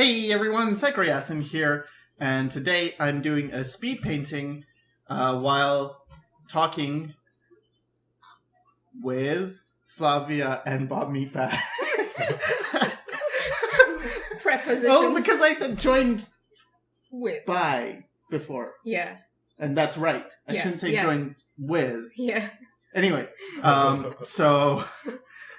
Hey everyone, Sycra here, and today I'm doing a speed painting while talking with Flavia and Bob Meatbag. Prepositions. Oh, because I said joined With. by before. Yeah. And that's right. I Yeah, shouldn't say yeah. joined with. Yeah. Anyway, so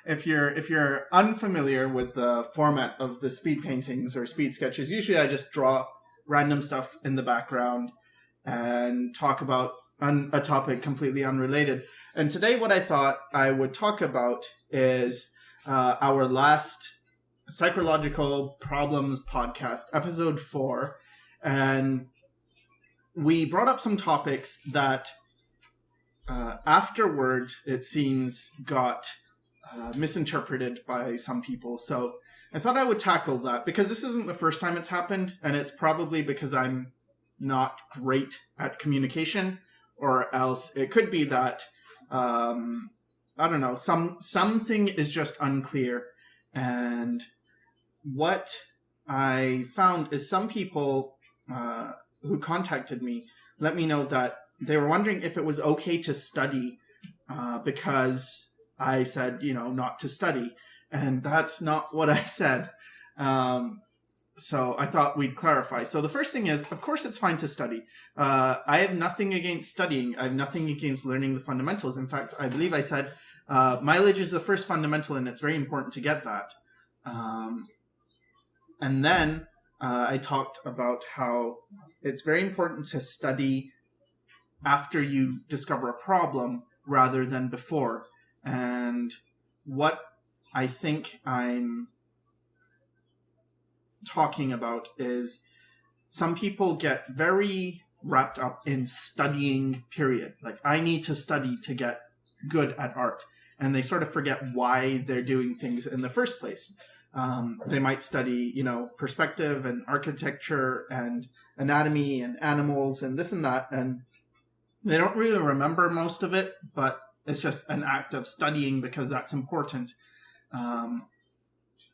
if you're unfamiliar with the format of the speed paintings or speed sketches, usually I just draw random stuff in the background and talk about a topic completely unrelated. And today what I thought I would talk about is our last Psychological Problems podcast, episode 4. And we brought up some topics that afterward, it seems, got misinterpreted by some people. So I thought I would tackle that because this isn't the first time it's happened, and it's probably because I'm not great at communication, or else it could be that I don't know, something is just unclear. And what I found is some people who contacted me let me know that they were wondering if it was okay to study because I said, not to study. And that's not what I said. So I thought we'd clarify. So the first thing is, of course it's fine to study. I have nothing against studying. I have nothing against learning the fundamentals. In fact, I believe I said mileage is the first fundamental, and it's very important to get that. And then I talked about how it's very important to study after you discover a problem rather than before. And what I think I'm talking about is some people get very wrapped up in studying, period. Like, I need to study to get good at art. And they sort of forget why they're doing things in the first place. They might study, perspective and architecture and anatomy and animals and this and that. And they don't really remember most of it, but it's just an act of studying because that's important.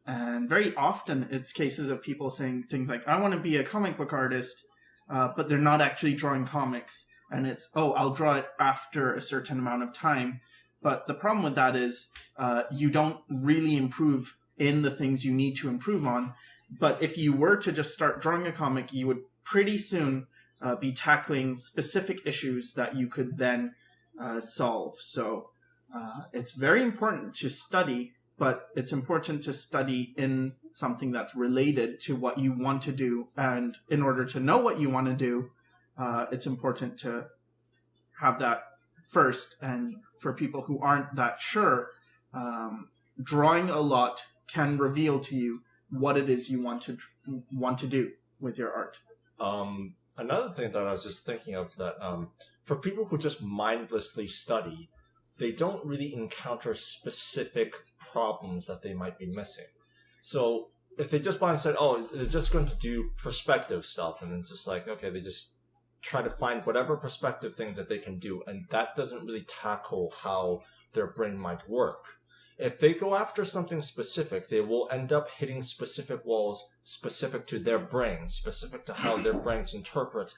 And very often it's cases of people saying things like, I want to be a comic book artist, but they're not actually drawing comics. And it's, I'll draw it after a certain amount of time. But the problem with that is you don't really improve in the things you need to improve on. But if you were to just start drawing a comic, you would pretty soon be tackling specific issues that you could then solve. So it's very important to study, but it's important to study in something that's related to what you want to do. And in order to know what you want to do, it's important to have that first. And for people who aren't that sure, drawing a lot can reveal to you what it is you want to do with your art. Another thing that I was just thinking of is that for people who just mindlessly study, they don't really encounter specific problems that they might be missing. So if they just said, they're just going to do perspective stuff, and it's just like, okay, they just try to find whatever perspective thing that they can do, and that doesn't really tackle how their brain might work. If they go after something specific, they will end up hitting specific walls specific to their brain, specific to how their brains interpret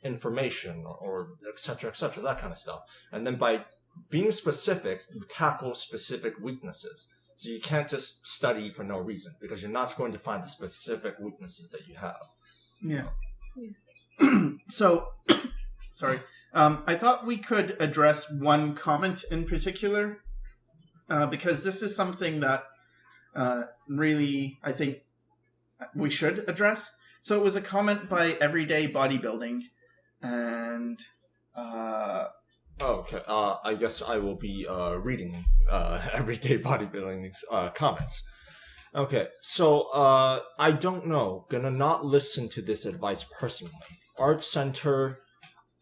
information, or et cetera, that kind of stuff. And then by being specific, you tackle specific weaknesses. So you can't just study for no reason, because you're not going to find the specific weaknesses that you have. Yeah. So, sorry. I thought we could address one comment in particular, because this is something that really, I think, we should address. So it was a comment by Everyday Bodybuilding, and okay. I guess I will be reading Everyday Bodybuilding's comments. Okay, so I don't know. Gonna not listen to this advice personally. Art Center,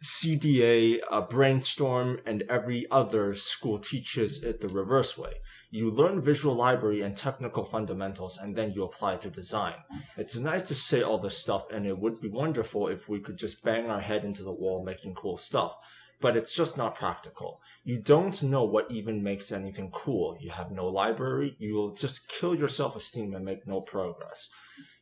CDA, Brainstorm, and every other school teaches it the reverse way. You learn visual library and technical fundamentals, and then you apply it to design. It's nice to say all this stuff, and it would be wonderful if we could just bang our head into the wall making cool stuff. But it's just not practical. You don't know what even makes anything cool. You have no library. You will just kill your self-esteem and make no progress.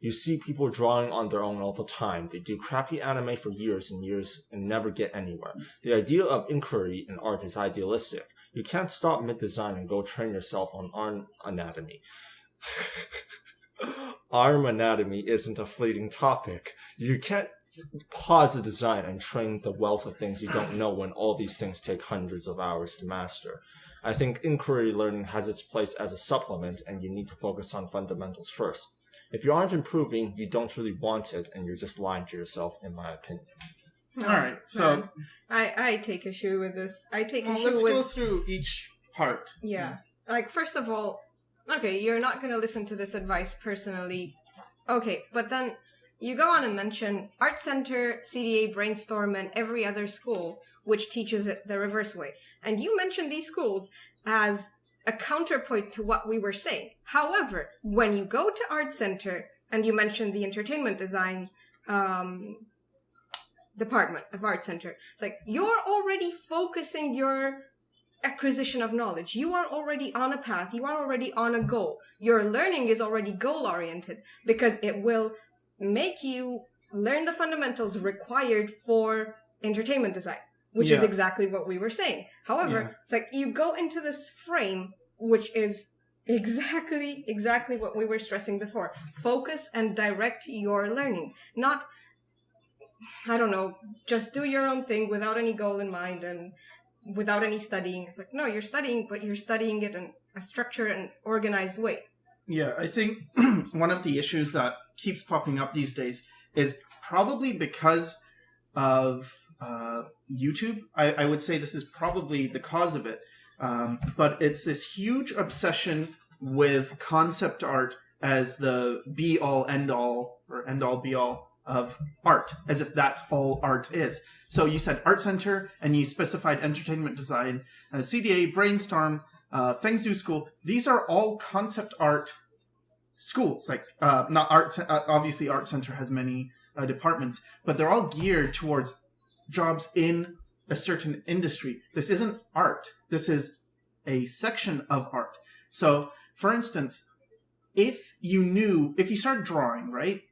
You see people drawing on their own all the time. They do crappy anime for years and years and never get anywhere. The idea of inquiry in art is idealistic. You can't stop mid-design and go train yourself on arm anatomy. Arm anatomy isn't a fleeting topic. You can't pause a design and train the wealth of things you don't know when all these things take hundreds of hours to master. I think inquiry learning has its place as a supplement, and you need to focus on fundamentals first. If you aren't improving, you don't really want it, and you're just lying to yourself, in my opinion. No, All right, so I take issue with this. I take issue let's with... go through each part. Yeah. Like, first of all, okay, you're not going to listen to this advice personally. Okay, but then you go on and mention Art Center, CDA, Brainstorm, and every other school which teaches it the reverse way. And you mentioned these schools as a counterpoint to what we were saying. However, when you go to Art Center, and you mentioned the entertainment design department of Art Center, it's like you're already focusing your acquisition of knowledge. You are already on a path. You are already on a goal. Your learning is already goal-oriented because it will make you learn the fundamentals required for entertainment design, which is exactly what we were saying. However, it's like you go into this frame, which is exactly what we were stressing before. Focus and direct your learning. Not, I don't know, just do your own thing without any goal in mind and without any studying. It's like, no, you're studying, but you're studying it in a structured and organized way. Yeah, I think one of the issues that keeps popping up these days is probably because of YouTube. I would say this is probably the cause of it. But it's this huge obsession with concept art as the be-all, end-all, or end-all, be-all of art, as if that's all art is. So you said Art Center, and you specified entertainment design, CDA, Brainstorm, Fengzhu School. These are all concept art schools. Like, not art. Obviously, Art Center has many departments, but they're all geared towards jobs in a certain industry. This isn't art. This is a section of art. So, for instance, if you start drawing, right,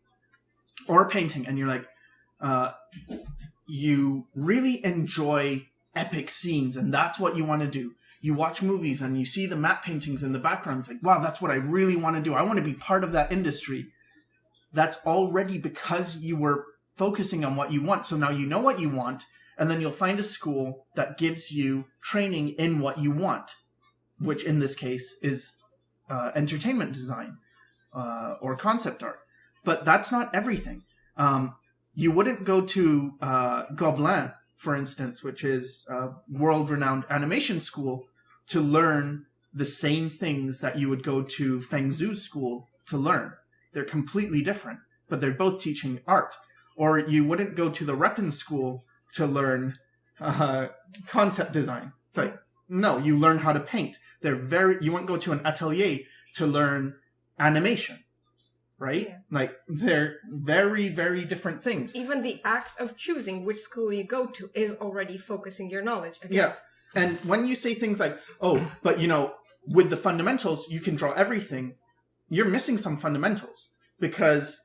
or painting, and you're like, you really enjoy epic scenes, and that's what you want to do. You watch movies, and you see the matte paintings in the background. It's like, wow, that's what I really want to do. I want to be part of that industry. That's already because you were focusing on what you want. So now you know what you want, and then you'll find a school that gives you training in what you want, which in this case is entertainment design or concept art. But that's not everything. You wouldn't go to Gobelin, for instance, which is a world-renowned animation school, to learn the same things that you would go to Fengzhu School to learn. They're completely different, but they're both teaching art. Or you wouldn't go to the Repin School to learn concept design. It's like, no, you learn how to paint. You wouldn't go to an atelier to learn animation. Right? Yeah. Like, they're very, very different things. Even the act of choosing which school you go to is already focusing your knowledge. Yeah. And when you say things like, oh, but with the fundamentals, you can draw everything, you're missing some fundamentals. Because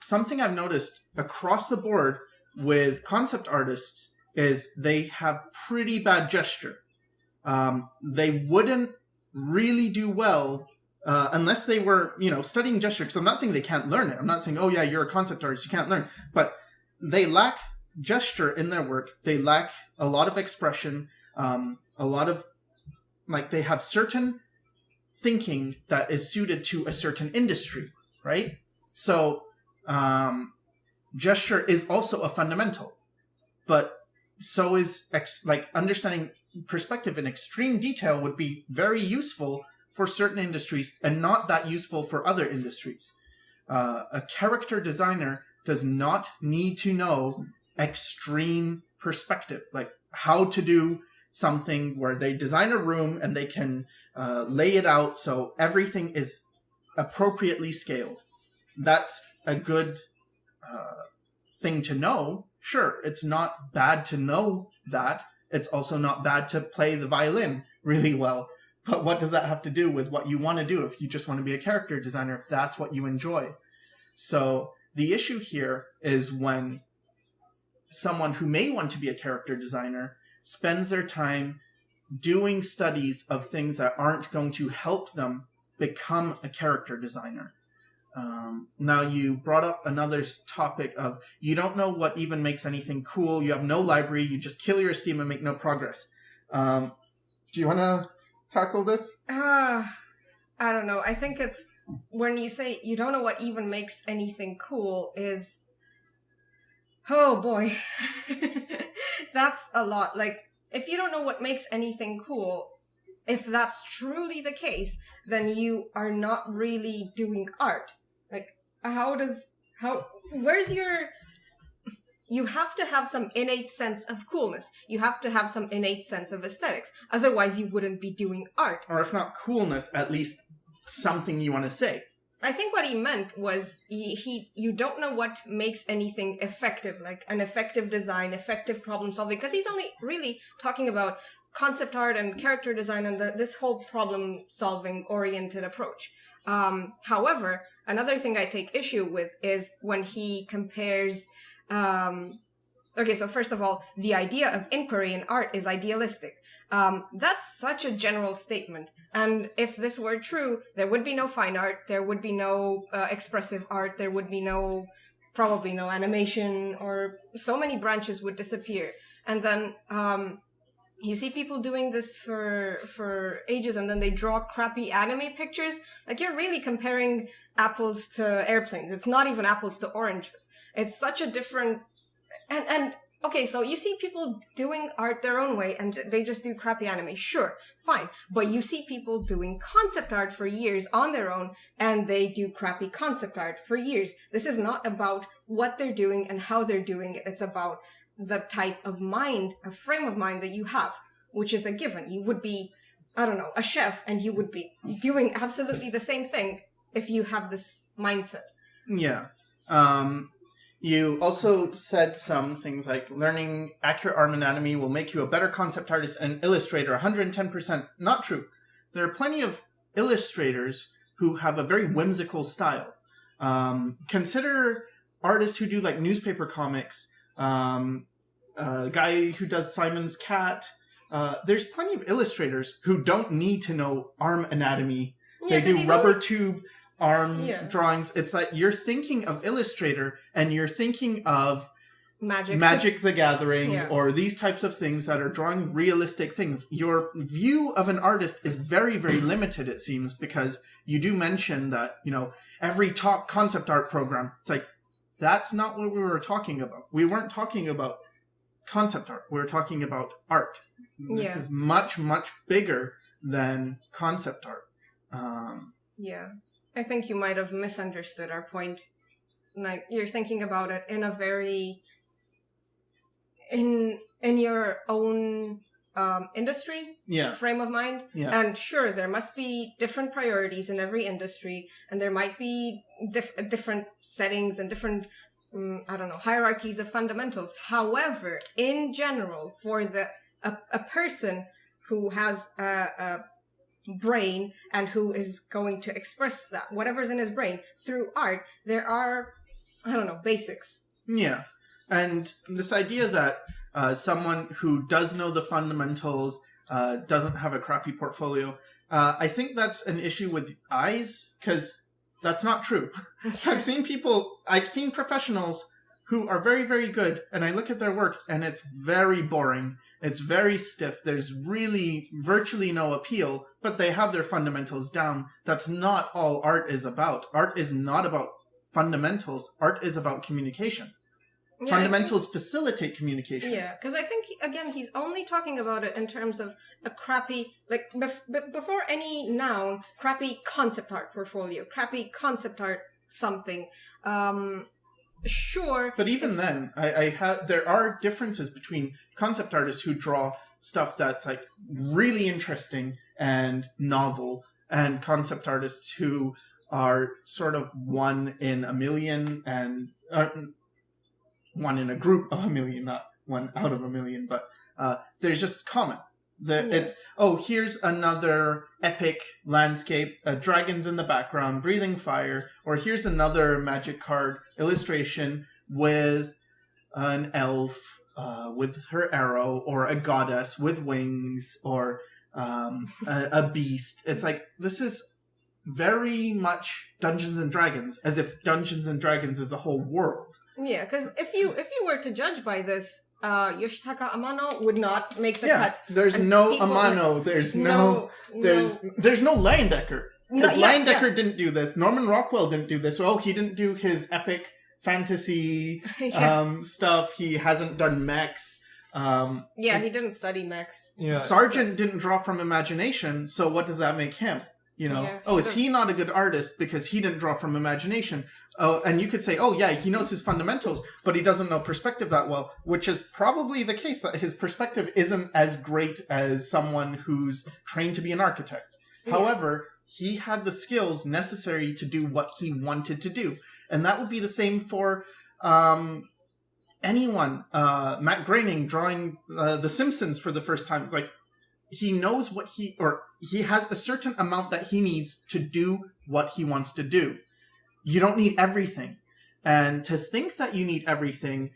something I've noticed across the board with concept artists is they have pretty bad gesture. They wouldn't really do well unless they were, studying gesture. Because I'm not saying they can't learn it. I'm not saying, oh yeah, you're a concept artist, you can't learn. But they lack gesture in their work. They lack a lot of expression. A lot of, they have certain thinking that is suited to a certain industry, right? So, gesture is also a fundamental. But so is, understanding perspective in extreme detail would be very useful for certain industries and not that useful for other industries. A character designer does not need to know extreme perspective, like how to do something where they design a room and they can lay it out so everything is appropriately scaled. That's a good thing to know. Sure, it's not bad to know that. It's also not bad to play the violin really well. But what does that have to do with what you want to do if you just want to be a character designer, if that's what you enjoy? So the issue here is when someone who may want to be a character designer spends their time doing studies of things that aren't going to help them become a character designer. Now, you brought up another topic of you don't know what even makes anything cool. You have no library. You just kill your Steam and make no progress. Do you want to tackle this? I don't know. I think it's when you say you don't know what even makes anything cool is... Oh, boy. That's a lot. Like, if you don't know what makes anything cool, if that's truly the case, then you are not really doing art. Like, where's your... You have to have some innate sense of coolness. You have to have some innate sense of aesthetics. Otherwise, you wouldn't be doing art. Or if not coolness, at least something you want to say. I think what he meant was you don't know what makes anything effective, like an effective design, effective problem solving, because he's only really talking about concept art and character design and this whole problem solving oriented approach. However, another thing I take issue with is when he compares... Okay, so first of all, the idea of inquiry in art is idealistic. That's such a general statement. And if this were true, there would be no fine art, there would be no expressive art, there would be probably no animation, or so many branches would disappear. And then you see people doing this for ages, and then they draw crappy anime pictures. Like, you're really comparing apples to airplanes. It's not even apples to oranges. It's such a different... And okay, so you see people doing art their own way, and they just do crappy anime. Sure, fine. But you see people doing concept art for years on their own, and they do crappy concept art for years. This is not about what they're doing and how they're doing it. It's about the type of mind, a frame of mind that you have, which is a given. You would be, I don't know, a chef, and you would be doing absolutely the same thing if you have this mindset. Yeah. You also said some things like learning accurate arm anatomy will make you a better concept artist and illustrator. 110% not true. There are plenty of illustrators who have a very whimsical style. Consider artists who do like newspaper comics, a guy who does Simon's Cat. There's plenty of illustrators who don't need to know arm anatomy. Yeah, they do rubber tube arm drawings. It's like you're thinking of Illustrator and you're thinking of Magic the Gathering or these types of things that are drawing realistic things. Your view of an artist is very, very limited, it seems, because you do mention that, you know, every top concept art program. It's like, that's not what we were talking about. We weren't talking about concept art. We were talking about art. This is much, much bigger than concept art. I think you might have misunderstood our point. Like, you're thinking about it in a very... in your own industry frame of mind. And sure, there must be different priorities in every industry, and there might be different settings and different, hierarchies of fundamentals. However, in general, for a person who has a brain and who is going to express that, whatever's in his brain, through art, there are, basics. Yeah. And this idea that someone who does know the fundamentals doesn't have a crappy portfolio, I think that's an issue with eyes, because that's not true. I've seen professionals who are very, very good, and I look at their work, and it's very boring. It's very stiff. There's really virtually no appeal, but they have their fundamentals down. That's not all art is about. Art is not about fundamentals. Art is about communication. Fundamentals facilitate communication. Yeah, because I think, again, he's only talking about it in terms of a crappy, like, before any noun, crappy concept art portfolio, crappy concept art something. Sure. But even then, there are differences between concept artists who draw stuff that's, like, really interesting and novel, and concept artists who are sort of one in a million and... one in a group of a million, not one out of a million, but there's just common. It's, here's another epic landscape, dragons in the background, breathing fire, or here's another magic card illustration with an elf with her arrow, or a goddess with wings, or a beast. It's like, this is very much Dungeons and Dragons, as if Dungeons and Dragons is a whole world. Yeah, because if you were to judge by this, Yoshitaka Amano would not make the cut. There's And no people Amano. There's no Leyendecker. Because Leyendecker didn't do this. Norman Rockwell didn't do this. Well, he didn't do his epic fantasy stuff. He hasn't done mechs. He didn't study mechs. Yeah. Sargent didn't draw from imagination, so what does that make him? Is he not a good artist because he didn't draw from imagination? Oh, and you could say, he knows his fundamentals, but he doesn't know perspective that well, which is probably the case, that his perspective isn't as great as someone who's trained to be an architect. Yeah. However, he had the skills necessary to do what he wanted to do. And that would be the same for anyone. Matt Groening drawing The Simpsons for the first time. It's like, he knows he has a certain amount that he needs to do what he wants to do. You don't need everything. And to think that you need everything,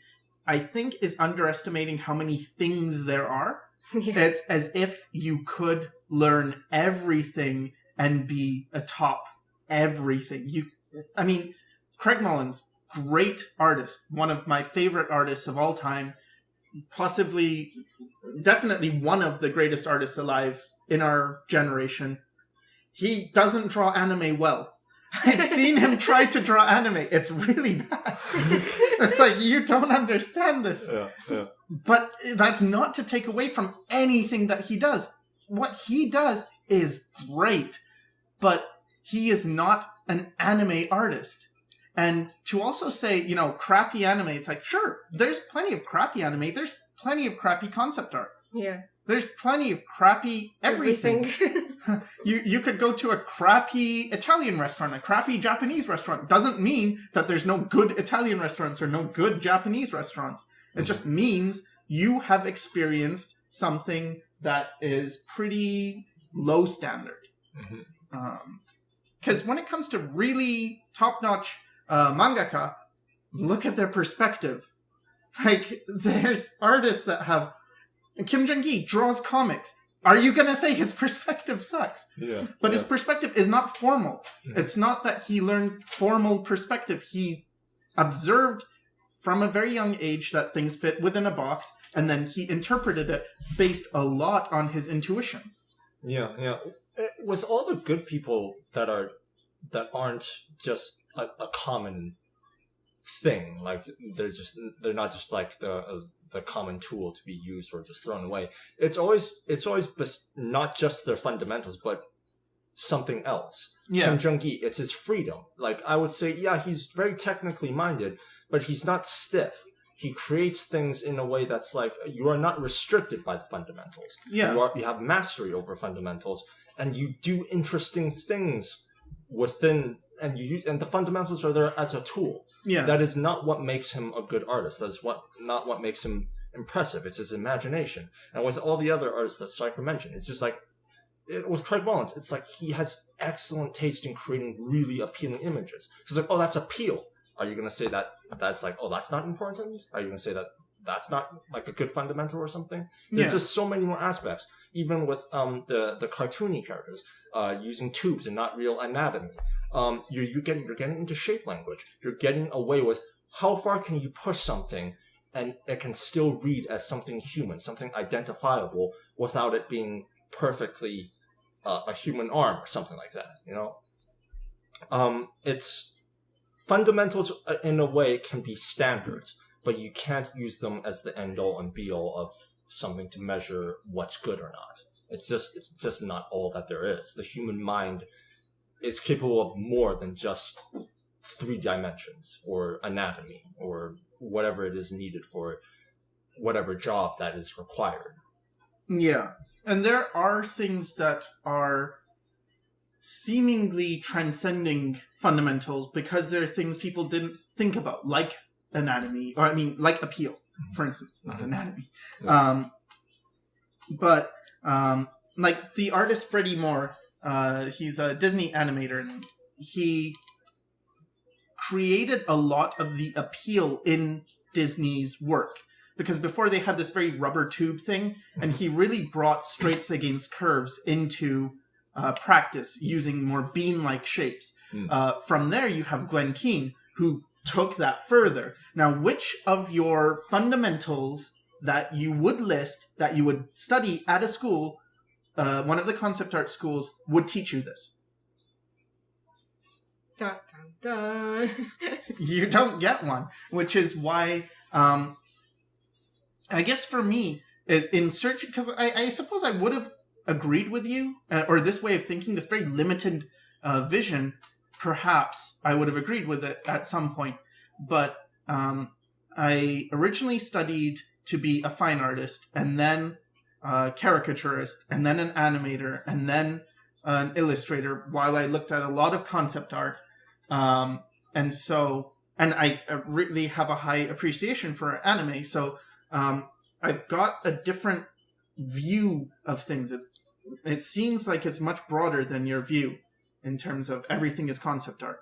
I think, is underestimating how many things there are. Yeah. It's as if you could learn everything and be atop everything. Craig Mullins, great artist, one of my favorite artists of all time, definitely one of the greatest artists alive in our generation. He doesn't draw anime well. I've seen him try to draw anime. It's really bad. It's like, you don't understand this. Yeah. But that's not to take away from anything that he does. What he does is great, but he is not an anime artist. And to also say, crappy anime, it's like, sure, there's plenty of crappy anime. There's plenty of crappy concept art. Yeah. There's plenty of crappy everything. You could go to a crappy Italian restaurant, a crappy Japanese restaurant. Doesn't mean that there's no good Italian restaurants or no good Japanese restaurants. It just means you have experienced something that is pretty low standard. Because when it comes to really top-notch mangaka, look at their perspective. Like, there's artists that have... Kim Jung-gi draws comics. Are you going to say his perspective sucks? Yeah. But his perspective is not formal. It's not that he learned formal perspective. He observed from a very young age that things fit within a box, and then he interpreted it based a lot on his intuition. Yeah. With all the good people that aren't just a common thing, like they're not just like the common tool to be used or just thrown away. It's always not just their fundamentals, but something else. Yeah. Kim Jung-gi, it's his freedom. Like, I would say, he's very technically minded, but he's not stiff. He creates things in a way that's like, you are not restricted by the fundamentals. Yeah. You have mastery over fundamentals, and you do interesting things within, and the fundamentals are there as a tool. Yeah. That is not what makes him a good artist. That is not what makes him impressive. It's his imagination. And with all the other artists that Sycra mentioned, it's just like, with Craig Mullins, it's like he has excellent taste in creating really appealing images. So it's like, that's appeal. Are you going to say that's like, that's not important? Are you going to say that's not like a good fundamental or something? There's just so many more aspects. Even with the cartoony characters, using tubes and not real anatomy. You're getting into shape language. You're getting away with how far can you push something and it can still read as something human, something identifiable, without it being perfectly a human arm or something like that. It's fundamentals in a way can be standards, but you can't use them as the end all and be all of something to measure what's good or not. It's just not all that there is. The human mind is capable of more than just 3 dimensions or anatomy or whatever it is needed for whatever job that is required. Yeah. And there are things that are seemingly transcending fundamentals because they're things people didn't think about, like anatomy, or like appeal, for instance, not anatomy. Yeah. But Like the artist Freddie Moore, he's a Disney animator, and he created a lot of the appeal in Disney's work. Because before they had this very rubber tube thing, and he really brought straights against curves into practice using more bean-like shapes. From there, you have Glenn Keane, who took that further. Now, which of your fundamentals that you would list, that you would study at a school, one of the concept art schools, would teach you this? Dun, dun, dun. You don't get one, which is why, I guess for me, in search, because I suppose I would have agreed with you, or this way of thinking, this very limited vision, perhaps I would have agreed with it at some point. But I originally studied to be a fine artist, and then a caricaturist, and then an animator, and then an illustrator, while I looked at a lot of concept art. And I really have a high appreciation for anime, so I've got a different view of things. It seems like it's much broader than your view in terms of everything is concept art.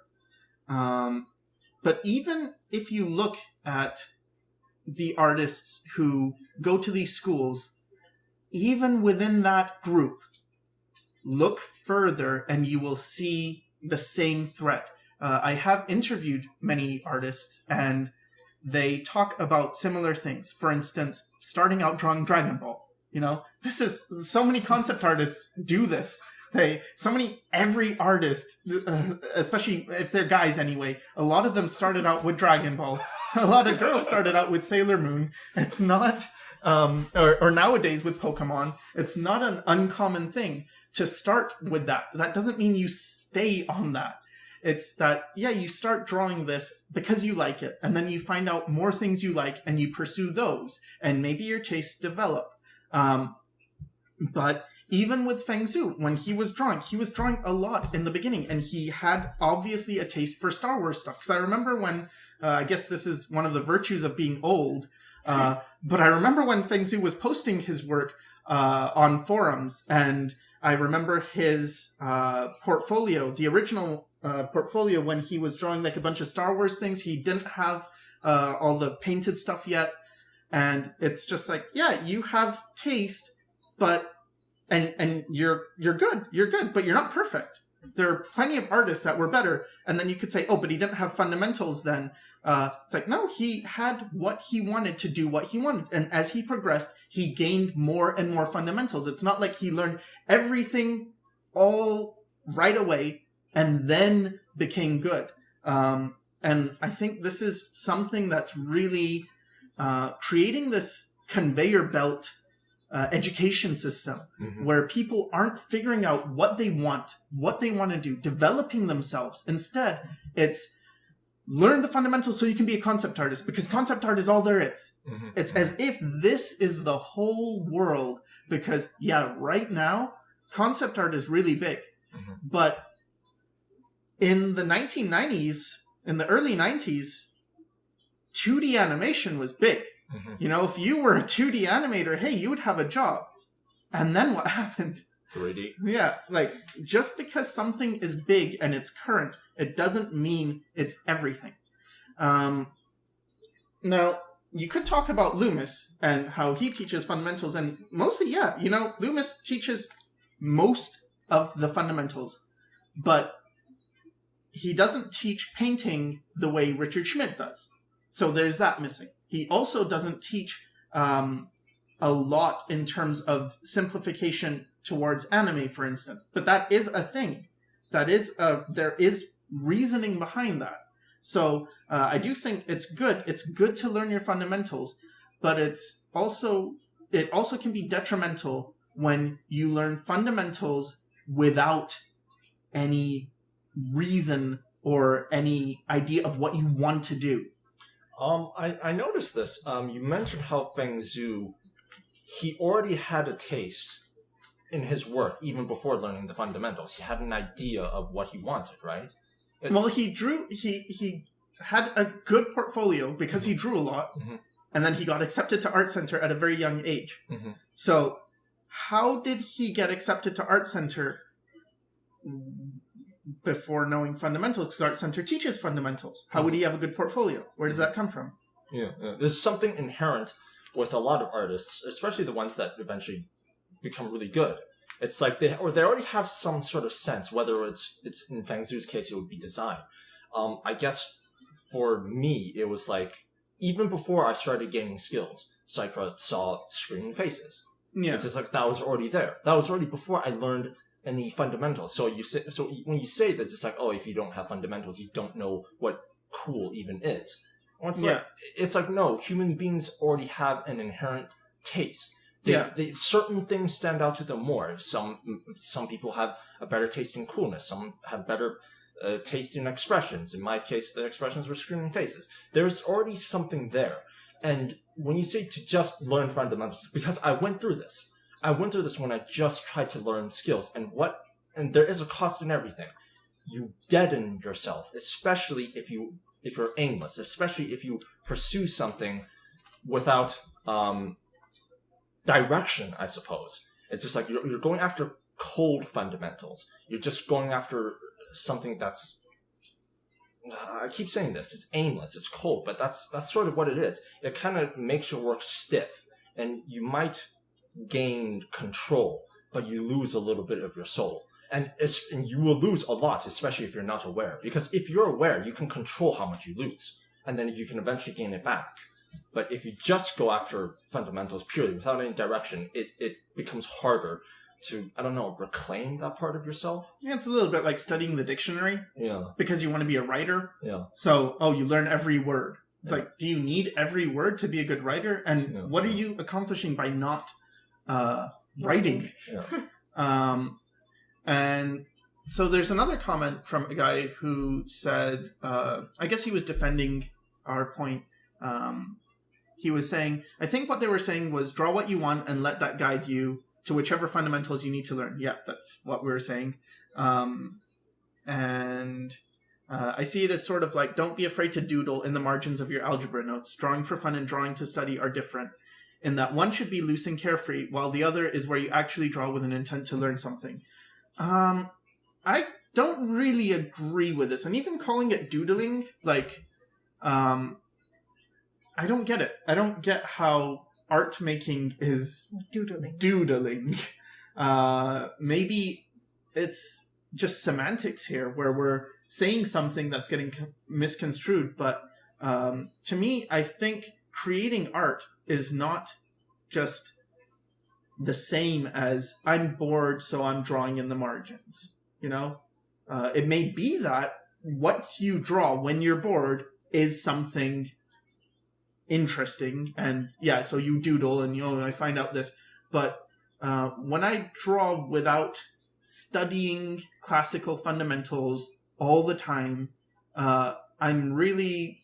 But even if you look at the artists who go to these schools, even within that group, look further and you will see the same thread. I have interviewed many artists, and they talk about similar things. For instance, starting out drawing Dragon Ball. You know, this is, so many concept artists do this. Every artist, especially if they're guys anyway, a lot of them started out with Dragon Ball. A lot of girls started out with Sailor Moon. It's not, or nowadays with Pokemon, it's not an uncommon thing to start with that. That doesn't mean you stay on that. It's that, yeah, you start drawing this because you like it, and then you find out more things you like, and you pursue those, and maybe your tastes develop. But even with Feng Zhu, when he was drawing a lot in the beginning, and he had obviously a taste for Star Wars stuff. Because I remember when, I guess this is one of the virtues of being old, but I remember when Feng Zhu was posting his work on forums, and I remember his portfolio, the original portfolio, when he was drawing like a bunch of Star Wars things. He didn't have all the painted stuff yet, and it's just like, yeah, you have taste, but and you're good, but you're not perfect. There are plenty of artists that were better, and then you could say, oh, but he didn't have fundamentals then. It's like, no, he had what he wanted to do what he wanted, and as he progressed, he gained more and more fundamentals. It's not like he learned everything all right away and then became good. And I think this is something that's really creating this conveyor belt education system, where people aren't figuring out what they want to do, developing themselves. Instead, it's learn the fundamentals so you can be a concept artist, because concept art is all there is. It's as if this is the whole world, because, yeah, right now, concept art is really big. But in the 1990s, in the early 90s, 2D animation was big. You know, if you were a 2D animator, hey, you would have a job. And then what happened? 3D. Yeah, like, just because something is big and it's current, it doesn't mean it's everything. Now, you could talk about Loomis and how he teaches fundamentals, and mostly, yeah, you know, Loomis teaches most of the fundamentals, but he doesn't teach painting the way Richard Schmidt does. So there's that missing. He also doesn't teach a lot in terms of simplification towards anime, for instance. But that is a thing. There is reasoning behind that. So I do think it's good. It's good to learn your fundamentals, but it also can be detrimental when you learn fundamentals without any reason or any idea of what you want to do. I noticed this. You mentioned how Feng Zhu, he already had a taste in his work even before learning the fundamentals. He had an idea of what he wanted, right? Well, he had a good portfolio because he drew a lot, and then he got accepted to Art Center at a very young age. So how did he get accepted to Art Center before knowing fundamentals? Because Art Center teaches fundamentals. How would he have a good portfolio? Where did that come from? Yeah. There's something inherent with a lot of artists, especially the ones that eventually become really good. It's like they already have some sort of sense, whether it's in Fang Zhu's case, it would be design. I guess for me, it was like, even before I started gaining skills, Sycra saw screaming faces. Yeah. It's just like, that was already there. That was already before I learned any fundamentals. So when you say this, it's like, oh, if you don't have fundamentals, you don't know what cool even is. Well, it's like, no, human beings already have an inherent taste. Certain things stand out to them more. Some people have a better taste in coolness. Some have better taste in expressions. In my case, the expressions were screaming faces. There's already something there. And when you say to just learn fundamentals, because I went through this. I went through this when I just tried to learn skills. And there is a cost in everything. You deaden yourself, especially if you're aimless, especially if you pursue something without direction, I suppose. It's just like you're going after cold fundamentals. You're just going after something that's... I keep saying this. It's aimless. It's cold. But that's sort of what it is. It kind of makes your work stiff. And you might gain control, but you lose a little bit of your soul. And you will lose a lot, especially if you're not aware. Because if you're aware, you can control how much you lose. And then you can eventually gain it back. But if you just go after fundamentals purely without any direction, it becomes harder to, I don't know, reclaim that part of yourself. Yeah, it's a little bit like studying the dictionary. Yeah. Because you want to be a writer. Yeah. So, you learn every word. It's like, do you need every word to be a good writer? And what are you accomplishing by not writing? Yeah. And so there's another comment from a guy who said, I guess he was defending our point. He was saying, I think what they were saying was draw what you want and let that guide you to whichever fundamentals you need to learn. Yeah, that's what we were saying. And I see it as sort of like, don't be afraid to doodle in the margins of your algebra notes. Drawing for fun and drawing to study are different, in that one should be loose and carefree, while the other is where you actually draw with an intent to learn something. I don't really agree with this. And even calling it doodling, like, I don't get it. I don't get how art making is doodling. Maybe it's just semantics here, where we're saying something that's getting misconstrued. But to me, I think creating art is not just the same as I'm bored, so I'm drawing in the margins. It may be that what you draw when you're bored is something interesting, and so you doodle and I find out this. But when I draw without studying classical fundamentals all the time, I'm really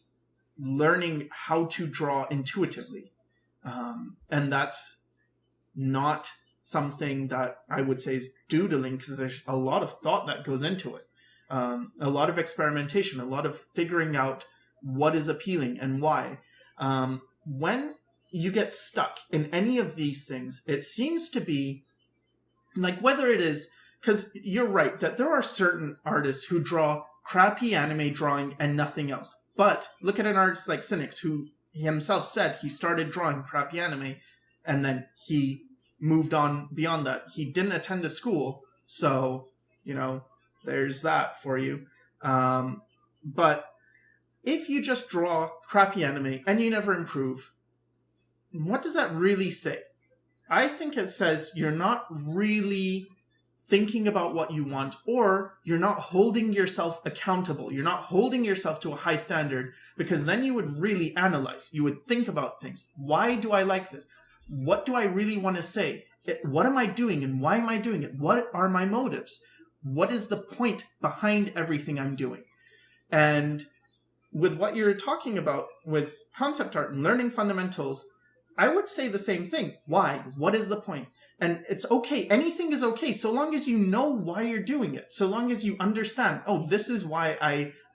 learning how to draw intuitively, and that's not something that I would say is doodling, because there's a lot of thought that goes into it, a lot of experimentation, a lot of figuring out what is appealing and why. When you get stuck in any of these things, it seems to be like, whether it is, because you're right that there are certain artists who draw crappy anime drawing and nothing else. But look at an artist like Cynics, who he himself said he started drawing crappy anime and then he moved on beyond that. He didn't attend a school, so, there's that for you. But if you just draw crappy anime and you never improve, what does that really say? I think it says you're not really thinking about what you want, or you're not holding yourself accountable. You're not holding yourself to a high standard, because then you would really analyze. You would think about things. Why do I like this? What do I really want to say? What am I doing and why am I doing it? What are my motives? What is the point behind everything I'm doing? And with what you're talking about with concept art and learning fundamentals, I would say the same thing. Why? What is the point? And it's okay. Anything is okay, so long as you know why you're doing it. So long as you understand, this is why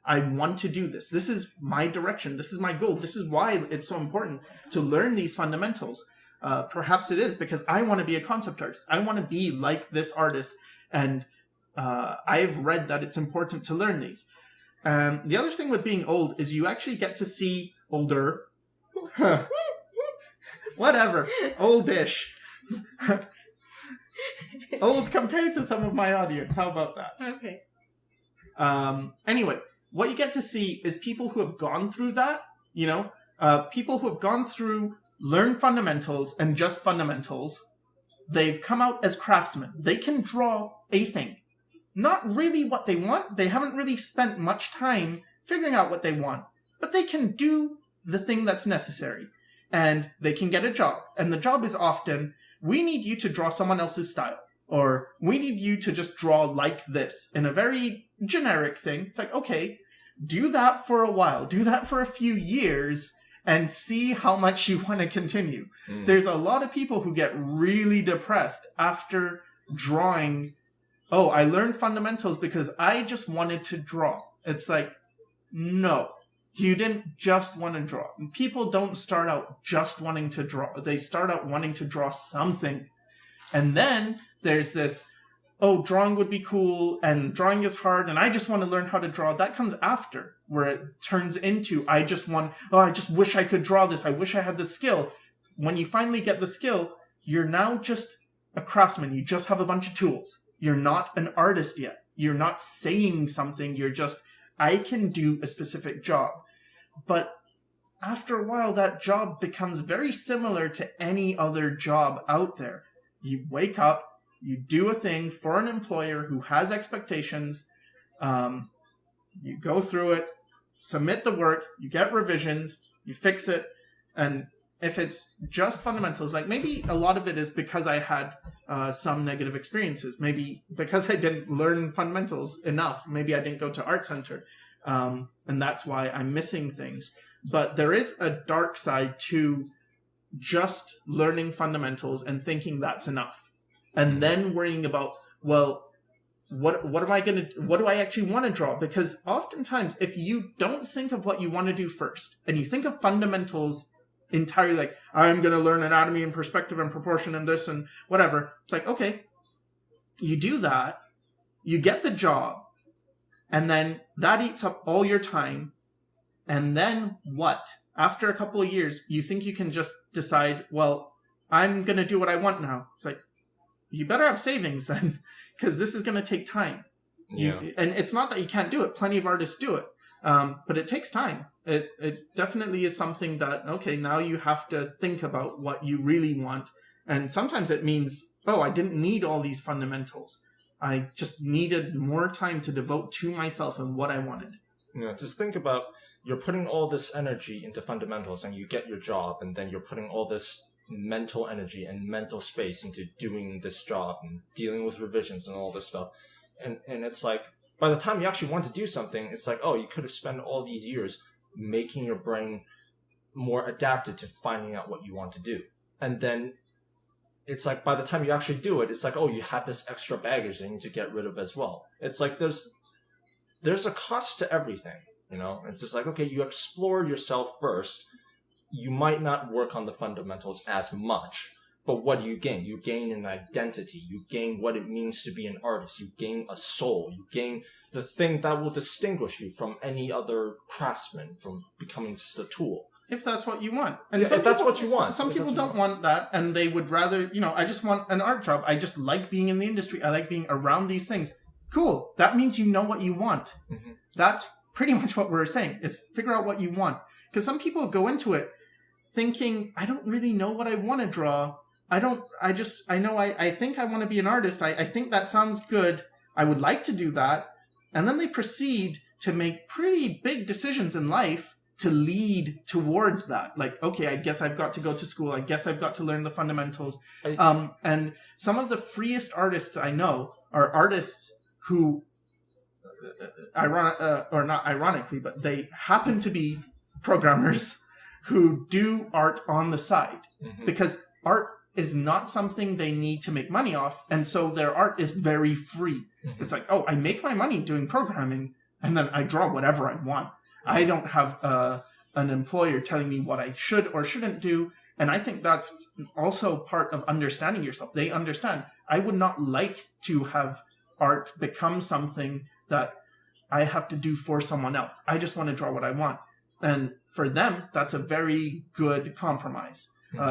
I want to do this. This is my direction. This is my goal. This is why it's so important to learn these fundamentals. Perhaps it is because I want to be a concept artist. I want to be like this artist. And I've read that it's important to learn these. The other thing with being old is you actually get to see older. Whatever. Oldish. Old compared to some of my audience. How about that? Okay. Anyway, what you get to see is people who have gone through that, people who have gone through, learn fundamentals and just fundamentals. They've come out as craftsmen. They can draw a thing. Not really what they want. They haven't really spent much time figuring out what they want. But they can do the thing that's necessary. And they can get a job. And the job is often, we need you to draw someone else's style. Or we need you to just draw like this in a very generic thing. It's like, okay, do that for a while. Do that for a few years and see how much you want to continue. There's a lot of people who get really depressed after drawing. Oh, I learned fundamentals because I just wanted to draw. It's like, no, you didn't just want to draw. People don't start out just wanting to draw. They start out wanting to draw something. And then there's this, oh, drawing would be cool, and drawing is hard, and I just want to learn how to draw. That comes after, where it turns into, I just wish I could draw this. I wish I had the skill. When you finally get the skill, you're now just a craftsman. You just have a bunch of tools. You're not an artist yet. You're not saying something. You're just, I can do a specific job. But after a while, that job becomes very similar to any other job out there. You wake up, you do a thing for an employer who has expectations, you go through it, submit the work, you get revisions, you fix it, and if it's just fundamentals, like maybe a lot of it is because I had some negative experiences, maybe because I didn't learn fundamentals enough, maybe I didn't go to art center, and that's why I'm missing things. But there is a dark side to just learning fundamentals and thinking that's enough. And then worrying about, well, what do I actually want to draw? Because oftentimes, if you don't think of what you want to do first, and you think of fundamentals entirely like, I'm going to learn anatomy and perspective and proportion and this and whatever, it's like, okay, you do that, you get the job, and then that eats up all your time, and then what? After a couple of years, you think you can just decide, well, I'm going to do what I want now. It's like, you better have savings then, because this is going to take time. Yeah. And it's not that you can't do it. Plenty of artists do it. But it takes time. It definitely is something that, okay, now you have to think about what you really want. And sometimes it means, oh, I didn't need all these fundamentals. I just needed more time to devote to myself and what I wanted. Yeah, just think about, you're putting all this energy into fundamentals and you get your job, and then you're putting all this mental energy and mental space into doing this job and dealing with revisions and all this stuff. And it's like, by the time you actually want to do something, it's like, oh, you could have spent all these years making your brain more adapted to finding out what you want to do. And then it's like, by the time you actually do it, it's like, oh, you have this extra baggage that you need to get rid of as well. It's like, there's a cost to everything, It's just like, okay, you explore yourself first. You might not work on the fundamentals as much, but what do you gain? You gain an identity. You gain what it means to be an artist. You gain a soul. You gain the thing that will distinguish you from any other craftsman, from becoming just a tool. If that's what you want. And if that's what you want. Some people don't want that, and they would rather, I just want an art job. I just like being in the industry. I like being around these things. Cool. That means you know what you want. Mm-hmm. That's pretty much what we're saying, is figure out what you want. Because some people go into it thinking, I don't really know what I want to draw. I think I want to be an artist. I think that sounds good. I would like to do that. And then they proceed to make pretty big decisions in life to lead towards that. Like, okay, I guess I've got to go to school. I guess I've got to learn the fundamentals. And some of the freest artists I know are artists who, not ironically, but they happen to be programmers who do art on the side. Mm-hmm. Because art is not something they need to make money off, and so their art is very free. Mm-hmm. It's like, oh, I make my money doing programming, and then I draw whatever I want. I don't have an employer telling me what I should or shouldn't do. And I think that's also part of understanding yourself. They understand, I would not like to have art become something that I have to do for someone else. I just want to draw what I want. And for them, that's a very good compromise.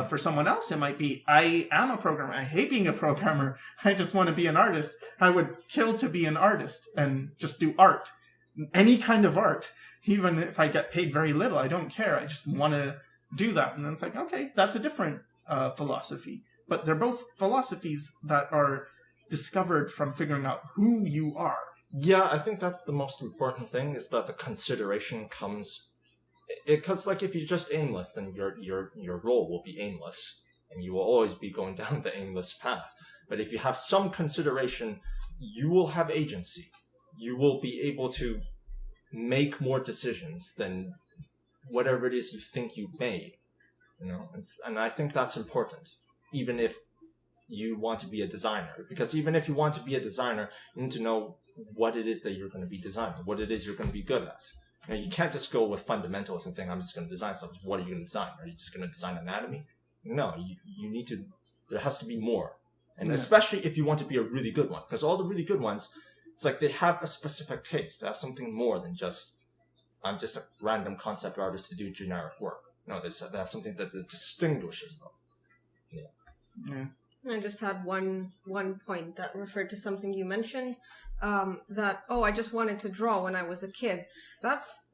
For someone else, it might be, I am a programmer. I hate being a programmer. I just want to be an artist. I would kill to be an artist and just do art. Any kind of art. Even if I get paid very little, I don't care. I just want to do that. And then it's like, okay, that's a different philosophy. But they're both philosophies that are discovered from figuring out who you are. Yeah, I think that's the most important thing, is that the consideration comes... Because, like, if you're just aimless, then your role will be aimless, and you will always be going down the aimless path. But if you have some consideration, you will have agency. You will be able to make more decisions than whatever it is you think you made. You know, and I think that's important, even if you want to be a designer. Because even if you want to be a designer, you need to know what it is that you're going to be designing, what it is you're going to be good at. You know, you can't just go with fundamentals and think, I'm just going to design stuff. What are you going to design? Are you just going to design anatomy? No, you need to, there has to be more. And especially if you want to be a really good one. Because all the really good ones, it's like they have a specific taste. They have something more than just, I'm just a random concept artist to do generic work. No, they have something that distinguishes them. Yeah. I just had one point that referred to something you mentioned, that, I just wanted to draw when I was a kid. That's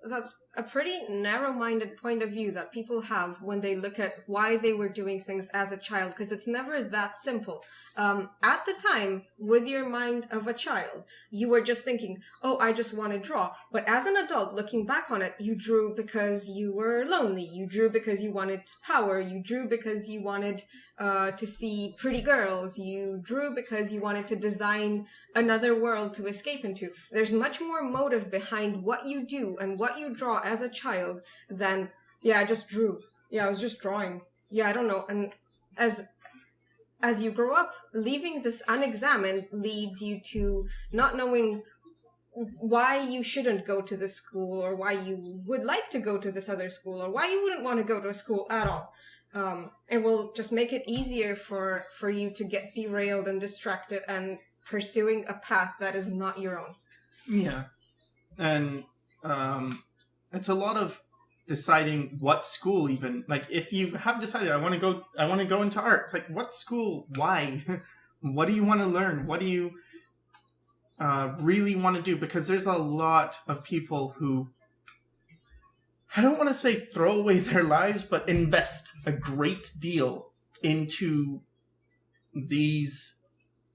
a pretty narrow-minded point of view that people have when they look at why they were doing things as a child, because it's never that simple. At the time, with your mind of a child, you were just thinking, I just want to draw. But as an adult, looking back on it, you drew because you were lonely. You drew because you wanted power. You drew because you wanted to see pretty girls. You drew because you wanted to design another world to escape into. There's much more motive behind what you do and what you draw as a child than, I just drew. I was just drawing. I don't know. And as you grow up, leaving this unexamined leads you to not knowing why you shouldn't go to this school, or why you would like to go to this other school, or why you wouldn't want to go to a school at all. It will just make it easier for you to get derailed and distracted and pursuing a path that is not your own. Yeah. And it's a lot of deciding what school even. Like, if you have decided, I want to go into art, it's like, what school? Why? What do you want to learn? What do you really want to do? Because there's a lot of people who, I don't want to say throw away their lives, but invest a great deal into these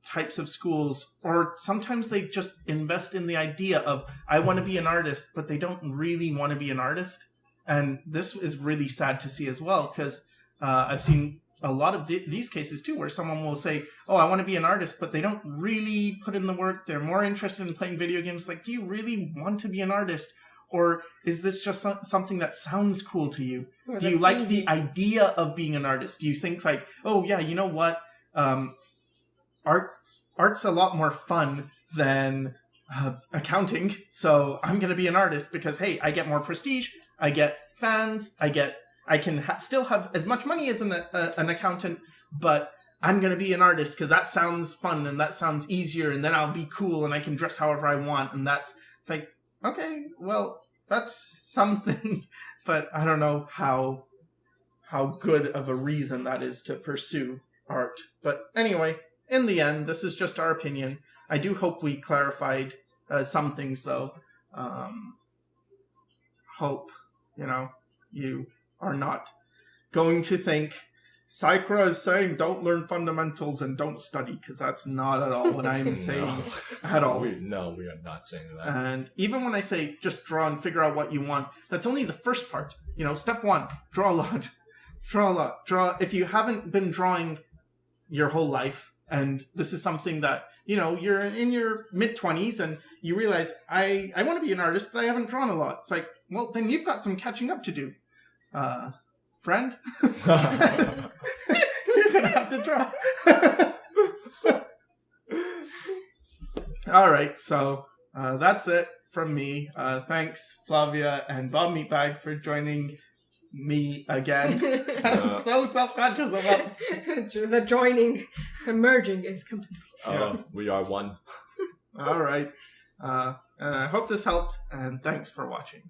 types of schools, or sometimes they just invest in the idea of, I want to be an artist, but they don't really want to be an artist. And this is really sad to see as well, because I've seen a lot of these cases too, where someone will say, I want to be an artist, but they don't really put in the work. They're more interested in playing video games. Like, do you really want to be an artist? Or is this just something that sounds cool to you? Do you like the idea of being an artist? Do you think like, you know what? Art's a lot more fun than accounting, so I'm going to be an artist because, hey, I get more prestige, I get fans, I can still have as much money as an accountant, but I'm going to be an artist because that sounds fun and that sounds easier, and then I'll be cool and I can dress however I want, and it's like, okay, well, that's something, but I don't know how good of a reason that is to pursue art. But anyway, in the end, this is just our opinion. I do hope we clarified some things, though. Hope, you are not going to think Sycra is saying don't learn fundamentals and don't study, because that's not at all what I am saying at all. We are not saying that. And even when I say just draw and figure out what you want, that's only the first part. Step one, draw a lot. Draw a lot. Draw. If you haven't been drawing your whole life, and this is something that, you're in your mid-20s and you realize, I want to be an artist, but I haven't drawn a lot. It's like, well, then you've got some catching up to do. Friend? You're going to have to draw. All right, so that's it from me. Thanks, Flavia and Bob Meatbag, for joining me again. I'm so self-conscious about this. The joining, merging is complete. We are one. All right. I hope this helped, and thanks for watching.